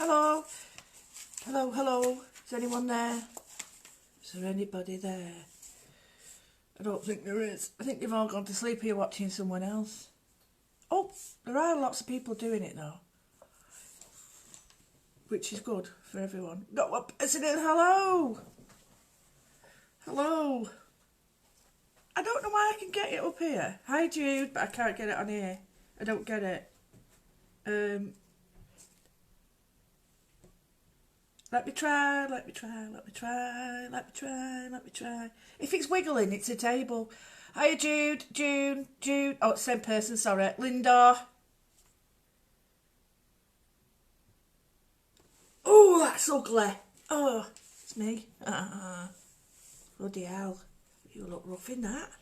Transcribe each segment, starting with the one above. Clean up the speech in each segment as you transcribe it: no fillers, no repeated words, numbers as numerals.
Hello. Hello, hello. Is anyone there? Is there anybody there? I don't think there is. I think they've all gone to sleep here watching someone else. Oh, there are lots of people doing it though. Which is good for everyone. Got one person in. Hello. Hello. I don't know why I can get it up here. Hi Jude, but I can't get it on here. I don't get it. Let me try. If it's wiggling, it's a table. Hiya Jude, June. Oh, it's the same person, sorry. Linda. Oh, that's ugly. Oh, it's me. Bloody hell. You look rough in that.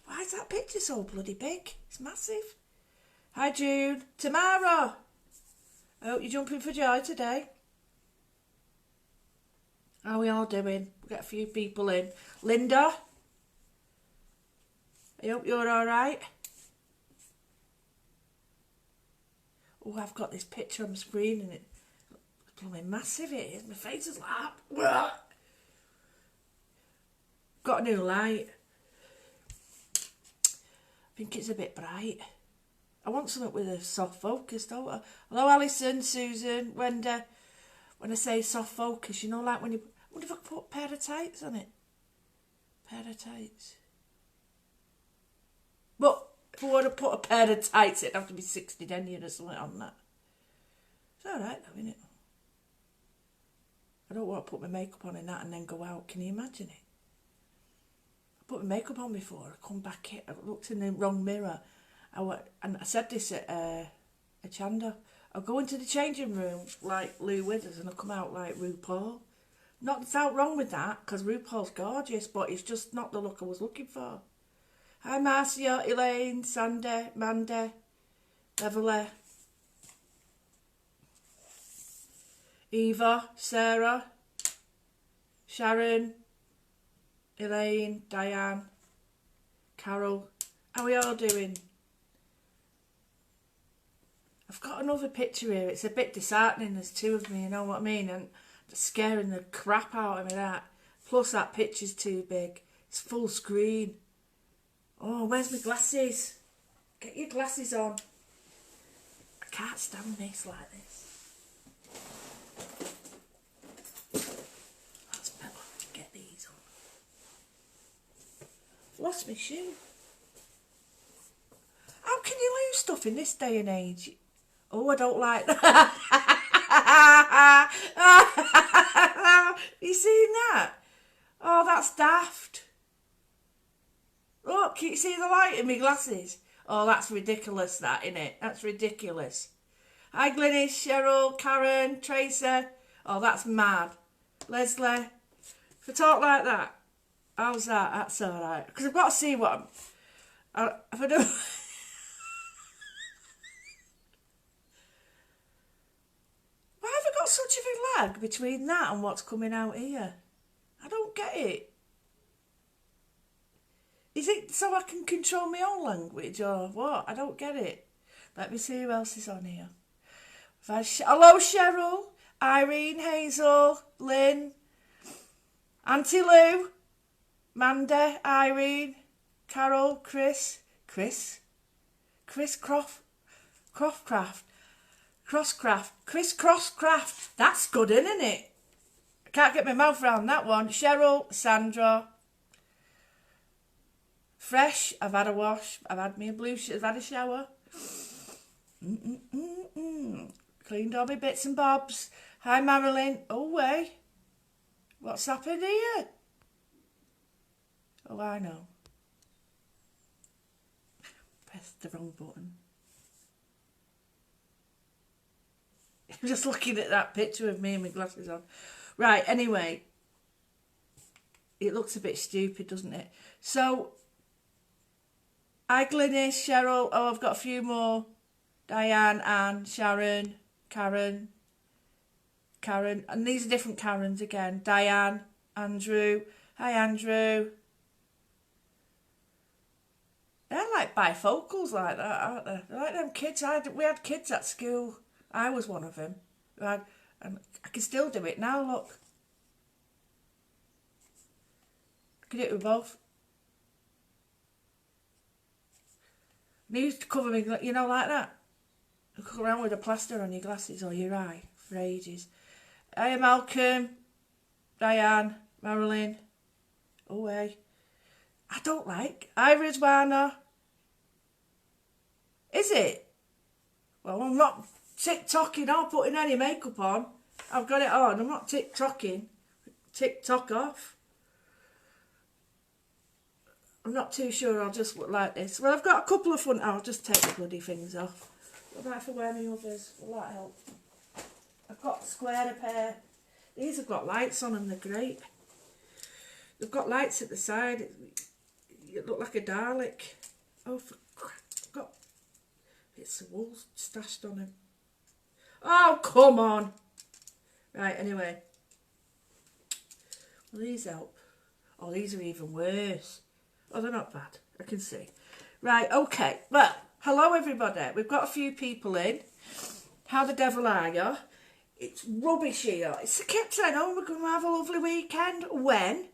Why is that picture so bloody big? It's massive. Hi Jude. Tamara. I hope you're jumping for joy today. How are we all doing? We've got a few people in. Linda. I hope you're alright. Oh, I've got this picture on the screen and it's bloody massive it is. My face is like... Got a new light. I think it's a bit bright. I want something with a soft focus, don't I? Hello Alison, Susan, Wendy. When I say soft focus, you know, like when you... I wonder if I could put a pair of tights on it. Pair of tights. But if I want to put a pair of tights, it'd have to be 60 denier or something on that. It's alright though, isn't it? I don't want to put my makeup on in that and then go out. Can you imagine it? I put my makeup on before. I come back in. I looked in the wrong mirror. And I said this at Chanda. I'll go into the changing room like Lou Withers and I'll come out like RuPaul. Not without wrong with that, because RuPaul's gorgeous, but it's just not the look I was looking for. Hi Marcia, Elaine, Sandy, Mandy, Beverly, Eva, Sarah, Sharon, Elaine, Diane, Carol. How are we all doing? I've got another picture here. It's a bit disheartening. There's two of me, you know what I mean? And it's scaring the crap out of me, that. Plus that picture's too big. It's full screen. Oh, where's my glasses? Get your glasses on. I can't stand this like this. That's better. Get these on. I've lost my shoe. How can you lose stuff in this day and age? Oh, I don't like that. You seen that? Oh, that's daft. Look, can you see the light in my glasses? Oh, that's ridiculous, that, innit? That's ridiculous. Hi, Glynis, Cheryl, Karen, Tracer. Oh, that's mad. Leslie. If I talk like that, how's that? That's alright. Because I've got to see what if I don't... Why have I got such a big lag between that and what's coming out here? I don't get it. Is it so I can control my own language or what? I don't get it. Let me see who else is on here. Hello, Cheryl, Irene, Hazel, Lynn, Auntie Lou, Mandy, Irene, Carol, Chris Crosscraft. Chris Crosscraft. That's good, isn't it? I can't get my mouth around that one. Cheryl, Sandra. Fresh. I've had a wash. I've had me a blue. I've had a shower. Cleaned all my bits and bobs. Hi, Marilyn. Oh, way. What's happened here? Oh, I know. Pressed the wrong button. I'm just looking at that picture of me and my glasses on. Right, anyway. It looks a bit stupid, doesn't it? So, hi Glynis, Cheryl. Oh, I've got a few more. Diane, Anne, Sharon, Karen. And these are different Karens again. Diane, Andrew. Hi, Andrew. They're like bifocals like that, aren't they? They're like them kids. We had kids at school. I was one of them. I And I can still do it now, look. I can do it with both. And I used to cover me, you know, like that. You go around with a plaster on your glasses or your eye for ages. Hey, Malcolm, Diane, Marilyn. Oh, hey. I don't like. Hi, Rizwana. Is it? Well, I'm not tick-tocking or putting any makeup on. I've got it on. I'm not tick-tocking. Tick-tock off. I'm not too sure. I'll just look like this. Well, I've got a couple of front. I'll just take the bloody things off. What about if I wear my others? Will that help? I've got a square pair. These have got lights on them. They're great. They've got lights at the side. You look like a Dalek. Oh, for crap. I've got bits of wool stashed on him. Oh, come on. Right, anyway. Will these help? Oh, these are even worse. Oh, they're not bad. I can see. Right, okay. Well, hello, everybody. We've got a few people in. How the devil are you? It's rubbish here. It's I kept saying, oh, we're going to have a lovely weekend. When?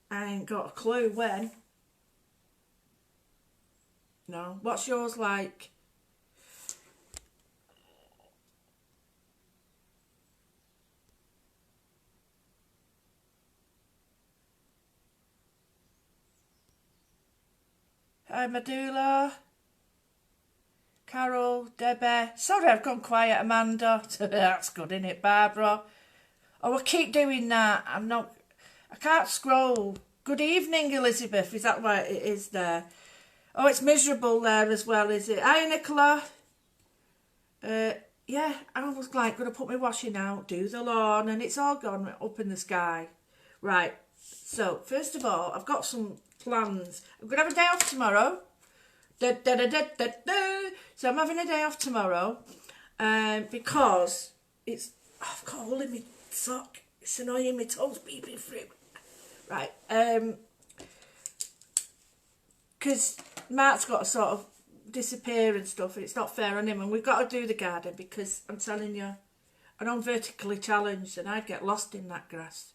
I ain't got a clue when. No. What's yours like? Hi, Medulla. Carol, Debbie. Sorry, I've gone quiet, Amanda. That's good, isn't it, Barbara? Oh, I keep doing that. I can't scroll. Good evening, Elizabeth. Is that why it is there? Oh, it's miserable there as well, is it? Hi, Nicola. Yeah, I was like going to put my washing out, do the lawn, and it's all gone up in the sky. Right, so first of all, I've got some plans. I'm going to have a day off tomorrow. So I'm having a day off tomorrow because I've got a hole in my sock. It's annoying, my toes peeping through. Right, because Mark's got to sort of disappear and stuff, and it's not fair on him, and we've got to do the garden because I'm telling you, I'm vertically challenged and I'd get lost in that grass.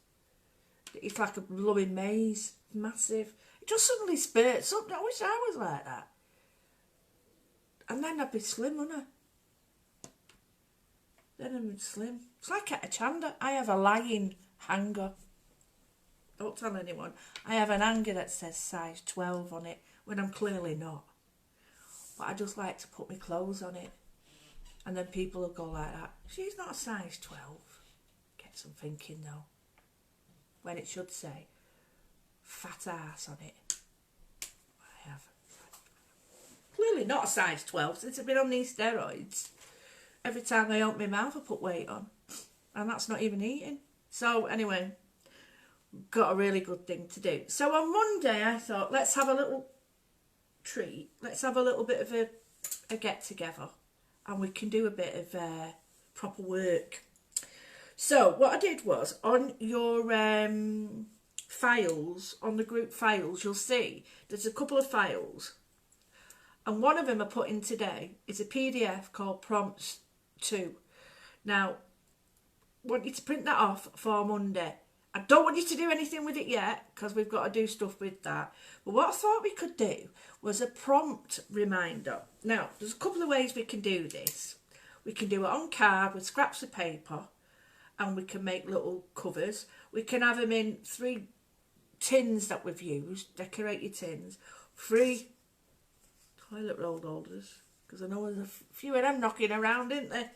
It's like a blowing maze, massive. It just suddenly spurts up. I wish I was like that. And then I'd be slim, wouldn't I? Then I'd be slim. It's like at a chanda. I have a lying hanger. Don't tell anyone. I have an hanger that says size 12 on it when I'm clearly not. But I just like to put my clothes on it. And then people will go like that. She's not a size 12. Get some thinking though. When it should say fat ass on it. I have. Clearly not a size 12 since I've been on these steroids. Every time I open my mouth I put weight on. And that's not even eating. So anyway, got a really good thing to do. So on Monday I thought, let's have a little treat. Let's have a little bit of a get together. And we can do a bit of proper work. So what I did was, on your files, on the group files, you'll see there's a couple of files. And one of them I put in today is a PDF called Prompts 2. Now, I want you to print that off for Monday. I don't want you to do anything with it yet, because we've got to do stuff with that. But what I thought we could do was a prompt reminder. Now, there's a couple of ways we can do this. We can do it on card with scraps of paper, and we can make little covers. We can have them in 3 tins that we've used, decorate your tins, 3 toilet roll holders, because I know there's a few of them knocking around, isn't there?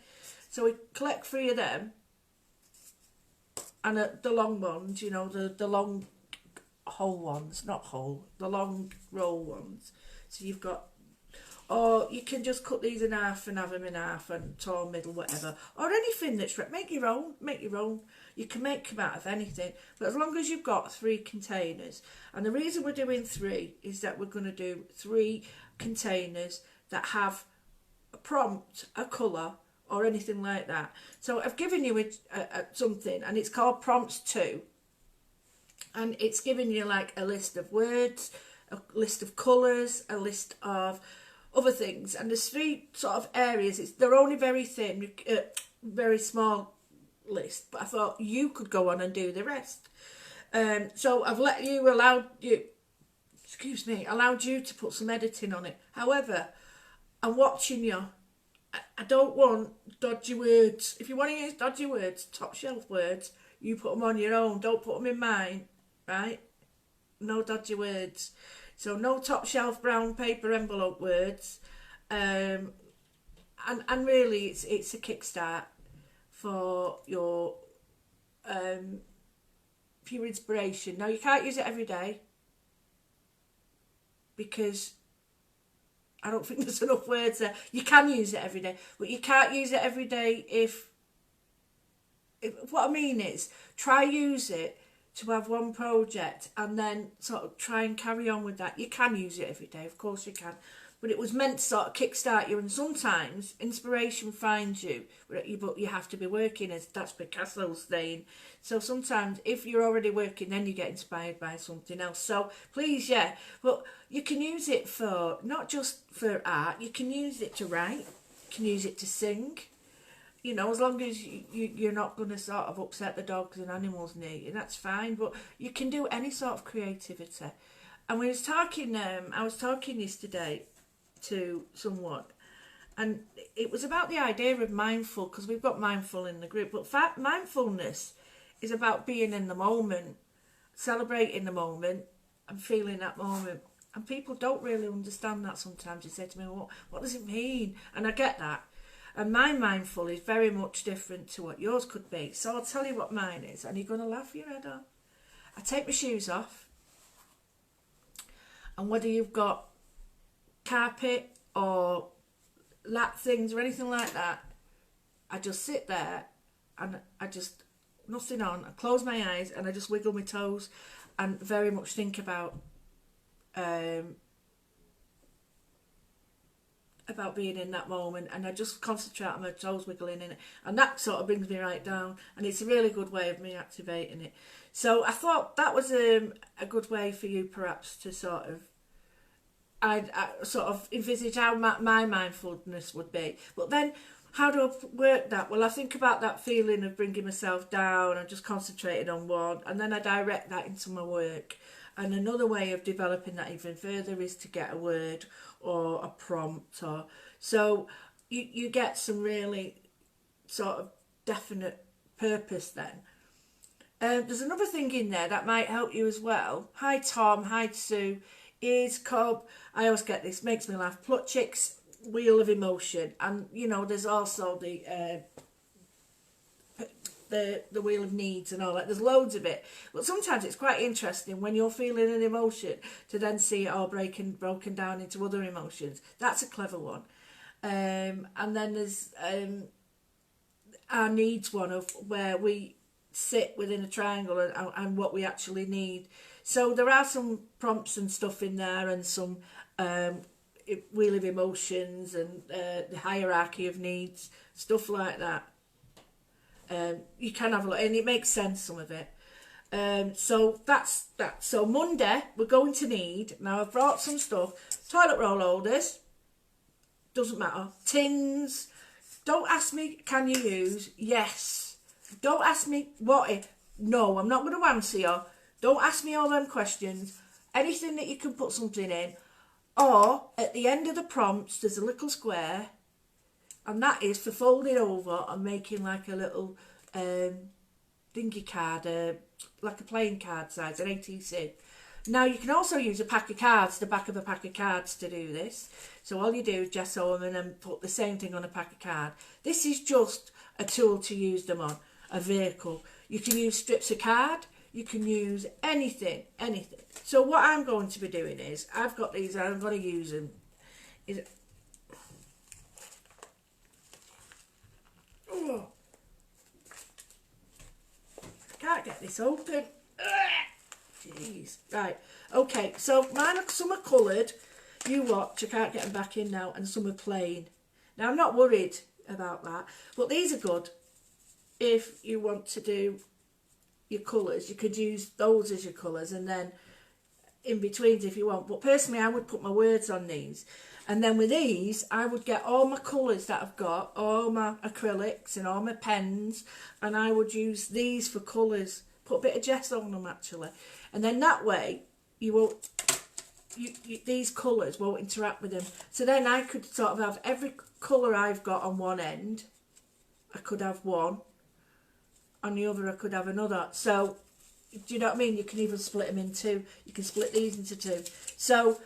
So we collect 3 of them, and the long ones, you know, the long whole ones, not whole, the long roll ones. So you've got, or you can just cut these in half and have them in half and tall, middle, whatever. Or anything that's, make your own. You can make them out of anything. But as long as you've got 3 containers. And the reason we're doing 3 is that we're going to do 3 containers that have a prompt, a colour, or anything like that. So I've given you something, and it's called Prompts 2. And it's giving you like a list of words, a list of colours, a list of other things, and there's 3 sort of areas. They're only very thin, very small list, but I thought you could go on and do the rest. So I've allowed you to put some editing on it. However, I'm watching you. I don't want dodgy words. If you want to use dodgy words, top shelf words, you put them on your own. Don't put them in mine, right? No dodgy words. So no top shelf brown paper envelope words. And really, it's a kickstart for your inspiration. Now, you can't use it every day because I don't think there's enough words there. You can use it every day, but you can't use it every day if what I mean is, try use it to have one project and then sort of try and carry on with that. You can use it every day, of course you can, but it was meant to sort of kickstart you, and sometimes inspiration finds you, but you have to be working, as that's Picasso's saying. So sometimes if you're already working, then you get inspired by something else. So please, yeah, but you can use it for, not just for art, you can use it to write, you can use it to sing, you know, as long as you're not going to sort of upset the dogs and animals near you, that's fine. But you can do any sort of creativity. And I was talking yesterday to someone, and it was about the idea of mindful, because we've got mindful in the group, but mindfulness is about being in the moment, celebrating the moment and feeling that moment. And people don't really understand that sometimes. They say to me, what does it mean? And I get that. And my mindful is very much different to what yours could be. So I'll tell you what mine is, and you're going to laugh your head off. I take my shoes off, and whether you've got carpet or lap things or anything like that, I just sit there and I just, nothing on, I close my eyes and I just wiggle my toes and very much think about being in that moment, and I just concentrate on my toes wiggling in it, and that sort of brings me right down, and it's a really good way of me activating it. So I thought that was a good way for you perhaps to sort of, I sort of envisage how my mindfulness would be. But then how do I work that? Well, I think about that feeling of bringing myself down and just concentrating on one, and then I direct that into my work. And another way of developing that even further is to get a word or a prompt, or so you get some really sort of definite purpose then. There's another thing in there that might help you as well. Hi Tom, hi Sue, is Cobb. I always get this, makes me laugh. Plutchik's Wheel of Emotion, and you know there's also the Wheel of Needs and all that. There's loads of it, but sometimes it's quite interesting when you're feeling an emotion to then see it all broken down into other emotions. That's a clever one. And then there's our needs one, of where we sit within a triangle and what we actually need. So there are some prompts and stuff in there, and some Wheel of Emotions and the hierarchy of needs, stuff like that. You can have a look, and it makes sense, some of it. So that's that. So Monday we're going to need, now I've brought some stuff, toilet roll holders, doesn't matter, tins. Don't ask me can you use, yes. Don't ask me what if, no, I'm not going to answer you. Don't ask me all them questions. Anything that you can put something in, or at the end of the prompts there's a little square, and that is for folding over and making like a little thingy card, like a playing card size, an ATC. Now you can also use a pack of cards, the back of a pack of cards, to do this. So all you do is gesso them and then put the same thing on a pack of card. This is just a tool to use them on, a vehicle. You can use strips of card, you can use anything. So what I'm going to be doing is, I've got these, I'm going to use them. Oh, I can't get this open. Jeez. Right. Okay. So some are coloured. You watch. I can't get them back in now, and some are plain. Now I'm not worried about that, but these are good. If you want to do your colours, you could use those as your colours, and then in betweens if you want. But personally, I would put my words on these. And then with these, I would get all my colours that I've got, all my acrylics and all my pens, and I would use these for colours. Put a bit of gesso on them actually. And then that way, you won't, these colours won't interact with them. So then I could sort of have every colour I've got on one end, I could have one. On the other, I could have another. So, do you know what I mean? You can even split them in two. You can split these into two. So,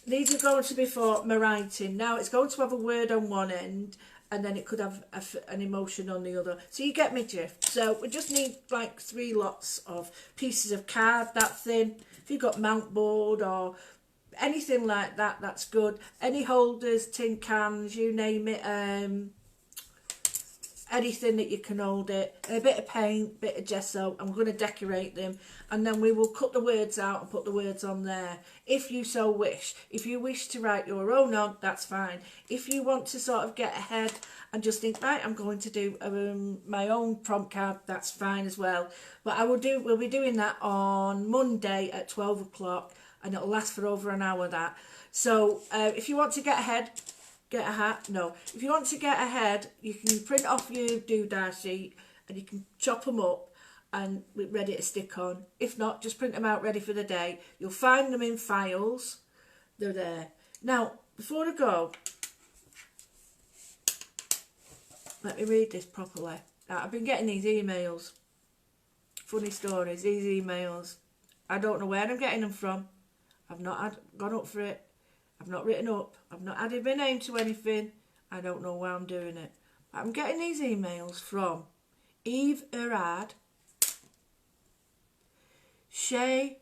these are going to be for my writing. Now, it's going to have a word on one end, and then it could have an emotion on the other. So, you get me drift. So, we just need like 3 lots of pieces of card that thin. If you've got mount board or anything like that, that's good. Any holders, tin cans, you name it. Anything that you can hold it, a bit of paint, bit of gesso. I'm going to decorate them, and then we will cut the words out and put the words on there if you so wish. If you wish to write your own on, that's fine. If you want to sort of get ahead and just think, right, I'm going to do my own prompt card, that's fine as well. But we'll be doing that on Monday at 12 o'clock, and it'll last for over an hour. That so if you want to get ahead, get a hat. No, if you want to get ahead, you can print off your doodah sheet and you can chop them up and ready to stick on. If not, just print them out ready for the day. You'll find them in files. They're there. Now, before I go, let me read this properly. Now, I've been getting these emails. Funny stories, these emails. I don't know where I'm getting them from. I've not gone up for it. I've not written up. I've not added my name to anything. I don't know why I'm doing it. But I'm getting these emails from Eve Erard, Shay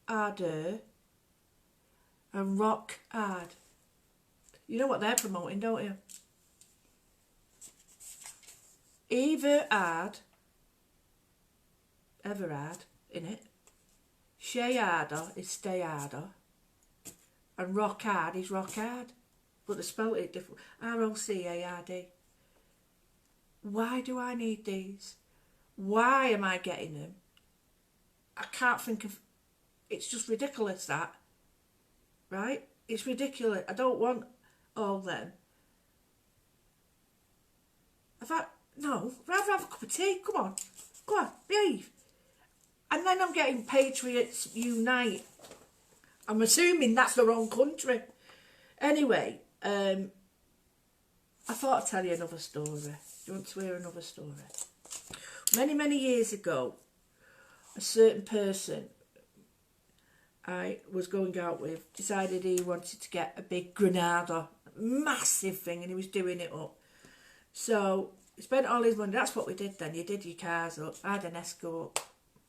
Arder, and Rock Ard. You know what they're promoting, don't you? Eve Erard, Everard, innit? Shay Arder is Stay Arder. And rock hard is rock hard. But they spelled it different. R-O-C-A-R-D. Why do I need these? Why am I getting them? I can't think of... It's just ridiculous, that. Right? It's ridiculous. I don't want all them. No, I'd rather have a cup of tea. Come on. Go on, behave. And then I'm getting Patriots Unite. I'm assuming that's the wrong country. Anyway, I thought I'd tell you another story. Do you want to hear another story? Many, many years ago, a certain person I was going out with decided he wanted to get a big Granada, massive thing, and he was doing it up. So he spent all his money. That's what we did then. You did your cars up. I had an Escort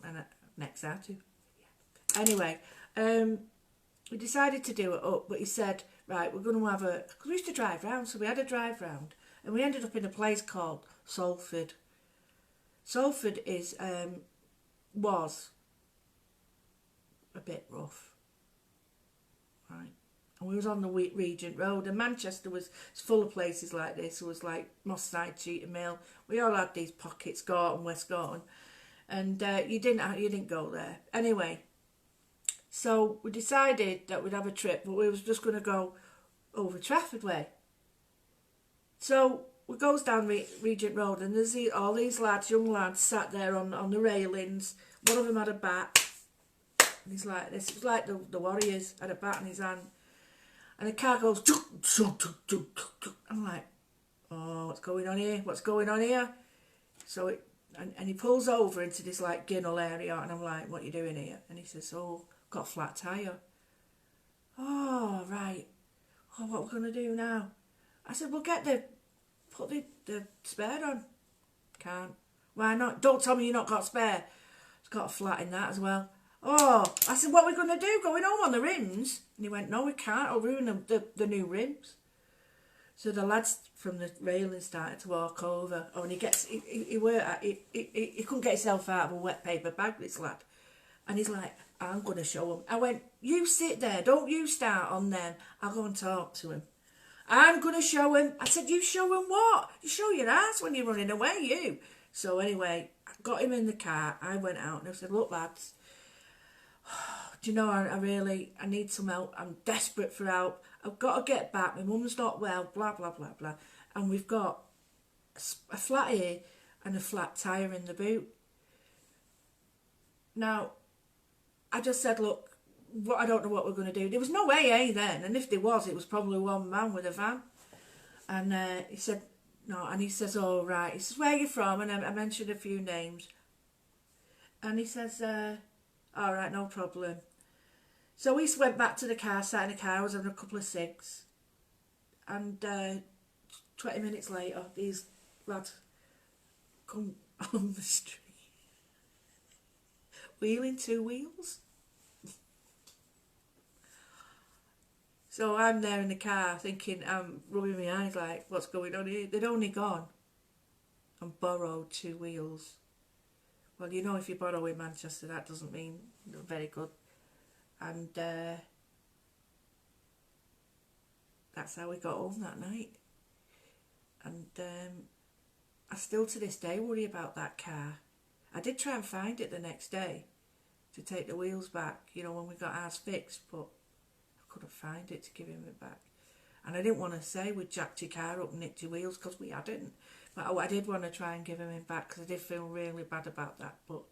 and an XR2. Anyway, we decided to do it up, but he said, right, we're going to have a... Because we used to drive round, so we had a drive round. And we ended up in a place called Salford. Salford was a bit rough. Right. And we was on the Regent Road, and Manchester was full of places like this. It was like Moss Side, Cheetham Hill. We all had these pockets, Gorton, West Gorton. And you didn't go there. Anyway... So we decided that we'd have a trip, but we was just going to go over Trafford way. So we goes down Regent Road, and there's all these lads, young lads, sat there on the railings. One of them had a bat. And he's like this. It was like the Warriors had a bat in his hand. And the car goes... I'm like, oh, what's going on here? What's going on here? So and he pulls over into this like Ginnell area, and I'm like, what are you doing here? And he says, oh... got a flat tyre. Oh, right. Oh, what we're going to do now? I said, well, put the spare on. Can't. Why not? Don't tell me you've not got a spare. It's got a flat in that as well. Oh, I said, what are we going to do? Going home on the rims? And he went, no, we can't. I'll ruin the new rims. So the lads from the railing started to walk over. Oh, and he couldn't get himself out of a wet paper bag, this lad. And he's like, I'm going to show him. I went, you sit there, don't you start on them. I'll go and talk to him. I'm going to show him. I said, you show him what? You show your ass when you're running away, you. So anyway, I got him in the car. I went out and I said, look, lads, do you know, I need some help. I'm desperate for help. I've got to get back. My mum's not well, blah, blah, blah, blah. And we've got a flat ear and a flat tyre in the boot. Now, I just said, look, I don't know what we're going to do. There was no AA then, and if there was, it was probably one man with a van. And he said, no, and he says, oh, right. He says, where are you from? And I mentioned a few names. And he says, all right, no problem. So we went back to the car, sat in the car, I was having a couple of cigs. And 20 minutes later, these lads come on the street, wheeling two wheels. So I'm there in the car thinking, I'm rubbing my eyes like, what's going on here? They'd only gone and borrowed two wheels. Well, you know, if you borrow in Manchester, that doesn't mean very good. And that's how we got home that night. And I still to this day worry about that car. I did try and find it the next day to take the wheels back, you know, when we got ours fixed, but I couldn't find it to give him it back. And I didn't want to say we jacked your car up and nicked your wheels, because we hadn't. But I did want to try and give him it back, because I did feel really bad about that. But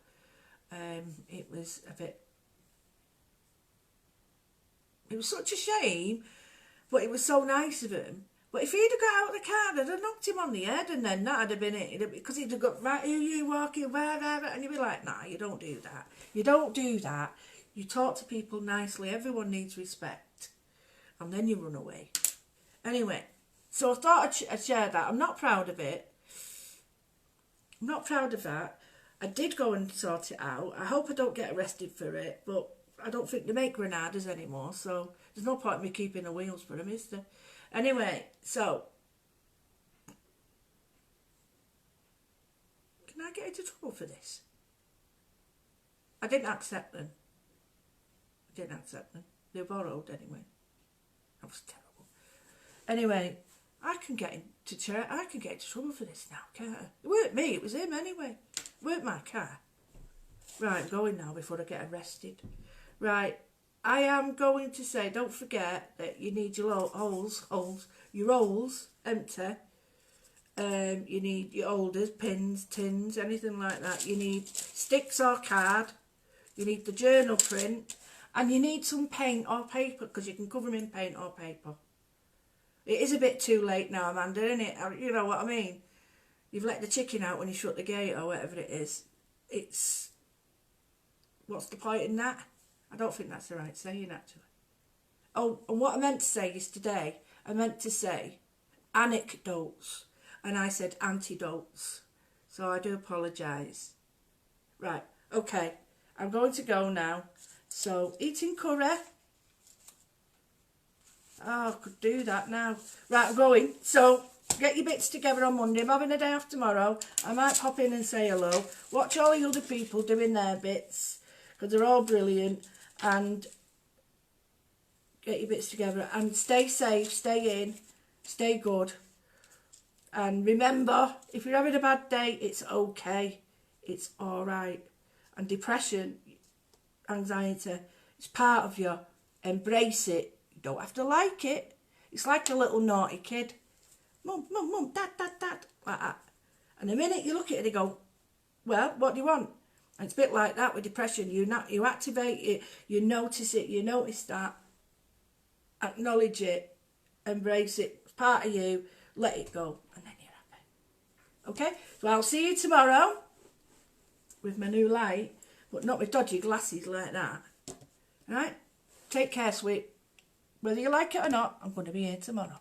it was a bit... It was such a shame, but it was so nice of him. But if he'd have got out of the car, they'd have knocked him on the head, and then that'd have been it. Because he'd have got, right, who you walking, wherever, and you'd be like, nah, you don't do that. You don't do that. You talk to people nicely. Everyone needs respect. And then you run away. Anyway, so I thought I'd share that. I'm not proud of it. I'm not proud of that. I did go and sort it out. I hope I don't get arrested for it, but I don't think they make Granadas anymore, so there's no point in me keeping the wheels for them, is there? Anyway, so can I get into trouble for this? I didn't accept them. I didn't accept them. They were borrowed anyway. That was terrible. Anyway, I can get into trouble for this now, can't I? It weren't me, it was him anyway. It weren't my car. Right, I'm going now before I get arrested. Right, I am going to say, don't forget that you need your your rolls empty. You need your holders, pins, tins, anything like that. You need sticks or card. You need the journal print. And you need some paint or paper, because you can cover them in paint or paper. It is a bit too late now, Amanda, isn't it? You know what I mean? You've let the chicken out when you shut the gate or whatever it is. It's... What's the point in that? I don't think that's the right saying, actually. Oh, and what I meant to say is today, I meant to say anecdotes, and I said antidotes. So I do apologise. Right, okay, I'm going to go now. So, eating curry. Oh, I could do that now. Right, I'm going. So, get your bits together on Monday. I'm having a day off tomorrow. I might pop in and say hello. Watch all the other people doing their bits, because they're all brilliant. And get your bits together. And stay safe, stay in, stay good. And remember, if you're having a bad day, it's okay. It's all right. And depression, anxiety, it's part of you. Embrace it. You don't have to like it. It's like a little naughty kid. Mum, mum, mum, dad, dad, dad. Like that. And the minute you look at it, they go, well, what do you want? And it's a bit like that with depression. You activate it, you notice that. Acknowledge it. Embrace it. It's part of you. Let it go. And then you're happy. Okay? So I'll see you tomorrow with my new light. But not with dodgy glasses like that. Alright? Take care, sweet. Whether you like it or not, I'm going to be here tomorrow.